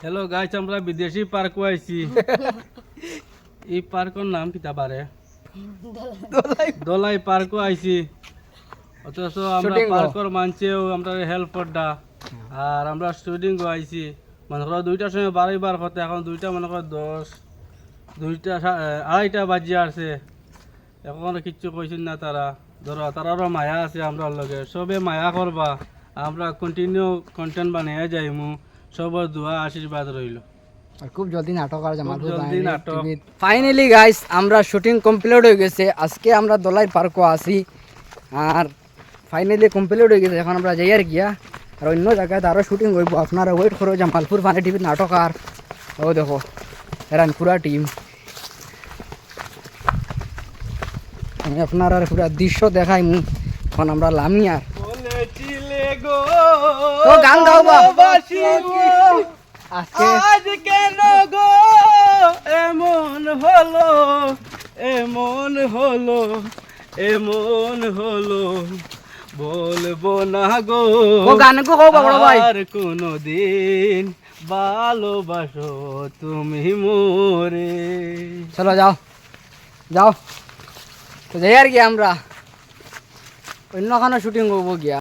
Hello guys, আমরা বিদেশি park আইছি। এই পার্কের নাম কিতা পারে? দোলাই পার্ক আইছি। অথচ আমরা পার্কের মানছেও আমরা হেল্প করডা আর আমরা স্টুডেন্ট আইছি। মনে করো 2টার সময় বারবার হতে, এখন 2টা মনে করো 10, 2টা 2:30 বাজিয়ে আসছে। এখন কিচ্ছু কইছেন না তারা। ধরো তারারও মায়া আছে আমরা লগে, সবে মায়া করবা। আমরা কন্টিনিউ কন্টেন্ট বানিয়ে যাইমু। সবার দোয়া আশীর্বাদ রইল। আর খুব জলদি নাটক আর জামাল জলদি নাটক। ফাইনালি গাইস আমরা শুটিং কমপ্লিট হয়ে গেছে। আজকে আমরা দোলাই পার্কও আসি আর ফাইনালি কমপ্লিট হয়ে গেছে। এখন আমরা যাই আর গিয়া আর অন্য জায়গায় আরও শুটিং করবো। আপনারা ওয়েট করো জামালপুর ফানি টিভির নাটক। আর ও দেখো এরান পুরা টিম, আমি আপনার আর পুরা দৃশ্য দেখাই। এখন আমরা লামি আর ও গান গাও আজকে আজ কেন গো এমন হলো, এমন হলো, এমন হলো, বলবো না গো ও গান গো বড় ভাই। আর কোনদিন ভালোবাসো তুমি মোরে। চলো যাও যাও তো যাই আর কি আমরা অন্য কোনো শুটিং করবো গিয়া।